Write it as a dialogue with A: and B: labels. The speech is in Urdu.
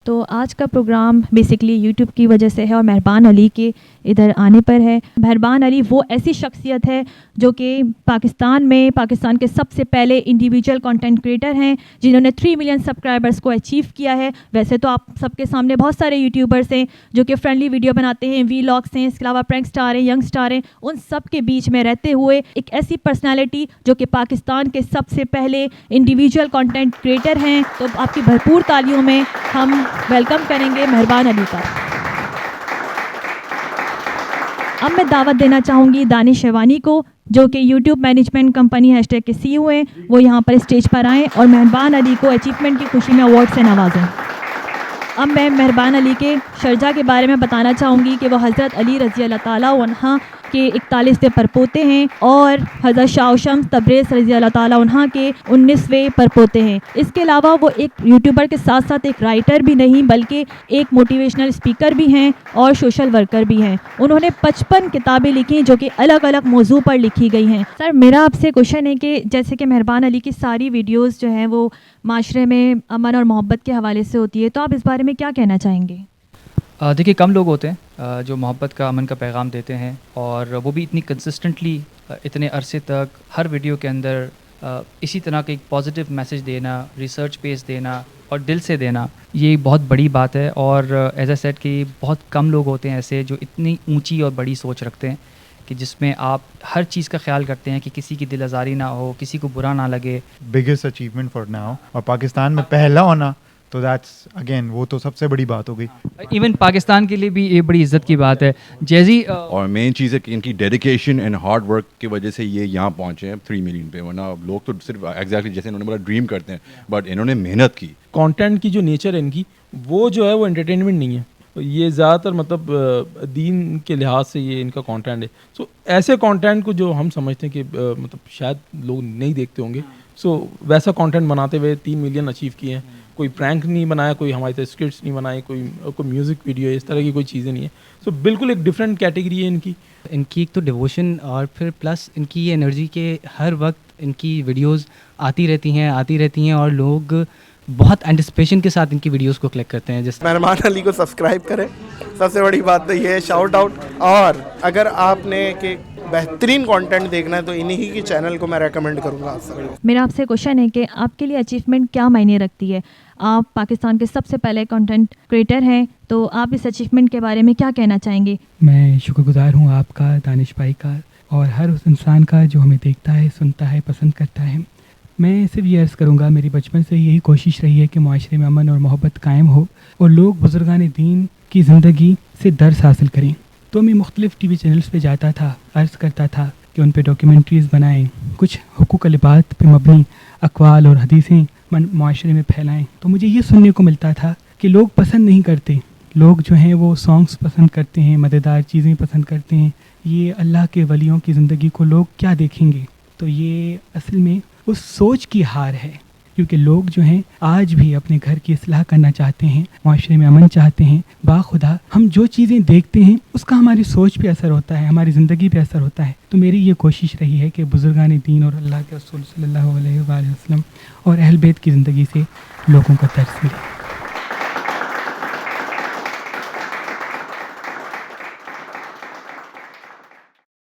A: تو آج کا پروگرام بیسکلی یوٹیوب کی وجہ سے ہے اور مہربان علی کے ادھر آنے پر ہے. مہربان علی وہ ایسی شخصیت ہے جو کہ پاکستان کے سب سے پہلے انڈیویجول کنٹینٹ کریٹر ہیں جنہوں نے 3 ملین سبسکرائبرز کو اچیو کیا ہے. ویسے تو آپ سب کے سامنے بہت سارے یوٹیوبرس ہیں جو کہ فرینڈلی ویڈیو بناتے ہیں, وی لاگس ہیں, اس کے علاوہ پرینک سٹار ہیں, ینگ سٹار ہیں. ان سب کے بیچ میں رہتے ہوئے ایک ایسی پرسنالٹی جو کہ پاکستان کے سب سے پہلے انڈیویجول کنٹینٹ کریٹر ہیں. تو آپ کی بھرپور تالیوں میں ہم ویلکم کریں گے مہربان علی کا. اب میں دعوت دینا چاہوں گی دانش شیوانی کو جو کہ یوٹیوب مینجمنٹ کمپنی #, کے سی او ہیں. وہ یہاں پر اسٹیج پر آئیں اور مہربان علی کو اچیومنٹ کی خوشی میں ایوارڈ سے نوازیں. اب میں مہربان علی کے شرجہ کے بارے میں بتانا چاہوں گی کہ وہ حضرت علی رضی اللہ تعالیٰ عنہ کے 41ویں پرپوتے ہیں اور حضرت شاہ شمس تبریز رضی اللہ تعالیٰ عنہ کے 19ویں پرپوتے ہیں. اس کے علاوہ وہ ایک یوٹیوبر کے ساتھ ساتھ ایک رائٹر بھی نہیں بلکہ ایک موٹیویشنل اسپیکر بھی ہیں اور سوشل ورکر بھی ہیں. انہوں نے 55 کتابیں لکھی جو کہ الگ الگ موضوع پر لکھی گئی ہیں. سر میرا آپ سے کوشچن ہے کہ جیسے کہ مہربان علی کی ساری ویڈیوز جو ہیں وہ معاشرے میں امن اور محبت کے حوالے سے ہوتی ہے, تو آپ اس بارے میں کیا کہنا چاہیں گے؟
B: دیکھیے کم لوگ ہوتے ہیں جو محبت کا امن کا پیغام دیتے ہیں, اور وہ بھی اتنی کنسسٹنٹلی اتنے عرصے تک ہر ویڈیو کے اندر اسی طرح کا ایک پازیٹیو میسج دینا, ریسرچ بیس دینا اور دل سے دینا, یہ بہت بڑی بات ہے. اور ایز اے سیٹ کہ بہت کم لوگ ہوتے ہیں ایسے جو اتنی اونچی اور بڑی سوچ رکھتے ہیں کہ جس میں آپ ہر چیز کا خیال کرتے ہیں کہ کسی کی دل آزاری نہ ہو, کسی کو برا نہ لگے.
C: بگیسٹ اچیومنٹ فار ناؤ, اور پاکستان میں پہلا ہونا تو دیٹس اگین وہ تو سب سے بڑی بات ہو گئی.
B: ایون پاکستان کے لیے بھی یہ بڑی عزت کی بات ہے. جیزی
D: اور مین چیز ہے کہ ان کی ڈیڈیکیشن اینڈ ہارڈ ورک کی وجہ سے یہ یہاں پہنچے ہیں 3 ملین پہ, ورنہ لوگ تو صرف ایگزیکٹلی جیسے انہوں نے بولا ڈریم کرتے ہیں, بٹ انہوں نے محنت کی.
E: کانٹینٹ کی جو نیچر ہے ان کی وہ جو ہے وہ انٹرٹینمنٹ نہیں ہے, یہ زیادہ تر مطلب دین کے لحاظ سے یہ ان کا کانٹینٹ ہے. سو ایسے کانٹینٹ کو جو ہم سمجھتے ہیں کہ مطلب شاید لوگ نہیں دیکھتے ہوں گے, سو ویسا کانٹینٹ بناتے ہوئے 3 ملین اچیو کیے ہیں. کوئی پرینک نہیں بنایا, کوئی ہماری طرح اسکرٹس نہیں بنائے, کوئی میوزک ویڈیو ہے, اس طرح کی کوئی چیزیں نہیں ہیں. سو بالکل ایک ڈفرینٹ کیٹیگری ہے ان کی.
F: ایک تو ڈیووشن اور پھر پلس ان کی یہ انرجی کہ ہر وقت ان کی ویڈیوز آتی رہتی ہیں اور لوگ بہت اینٹسپیشن کے ساتھ ان کی ویڈیوز کو کلک کرتے ہیں. جس
G: مہربان علی کو سبسکرائب کریں, سب سے بڑی بات تو یہ ہے, شاؤٹ آؤٹ. اور اگر آپ نے کہ بہترین کانٹینٹ دیکھنا ہے تو انہی کی چینل کو میں ریکمینڈ کروں گا آپ سے.
A: میرا آپ سے کوشچن ہے کہ آپ کے لیے اچیومنٹ کیا معنی رکھتی ہے؟ آپ پاکستان کے سب سے پہلے کنٹینٹ کریٹر ہیں, تو آپ اس اچیومنٹ کے بارے میں کیا کہنا چاہیں گے؟
H: میں شکر گزار ہوں آپ کا, دانش بھائی کا, اور ہر اس انسان کا جو ہمیں دیکھتا ہے, سنتا ہے, پسند کرتا ہے. میں صرف یہ عرض کروں گا, میری بچپن سے یہی کوشش رہی ہے کہ معاشرے میں امن اور محبت قائم ہو اور لوگ بزرگان دین کی زندگی سے درس حاصل کریں. تو میں مختلف ٹی وی چینلز پہ جاتا تھا, عرض کرتا تھا کہ ان پہ ڈاکیومنٹریز بنائیں, کچھ حقوق العباد پہ مبنی اقوال اور حدیثیں معاشرے میں پھیلائیں. تو مجھے یہ سننے کو ملتا تھا کہ لوگ پسند نہیں کرتے, لوگ جو ہیں وہ سانگس پسند کرتے ہیں, مزیدار چیزیں پسند کرتے ہیں. یہ اللہ کے ولیوں کی زندگی کو لوگ کیا دیکھیں گے؟ تو یہ اصل میں اس سوچ کی ہار ہے, کیونکہ لوگ جو ہیں آج بھی اپنے گھر کی اصلاح کرنا چاہتے ہیں, معاشرے میں امن چاہتے ہیں. باخدا ہم جو چیزیں دیکھتے ہیں اس کا ہماری سوچ پہ اثر ہوتا ہے, ہماری زندگی پہ اثر ہوتا ہے. تو میری یہ کوشش رہی ہے کہ بزرگان دین اور اللہ کے رسول صلی اللہ علیہ وآلہ وسلم اور اہل بیت کی زندگی سے لوگوں کو درس ملے.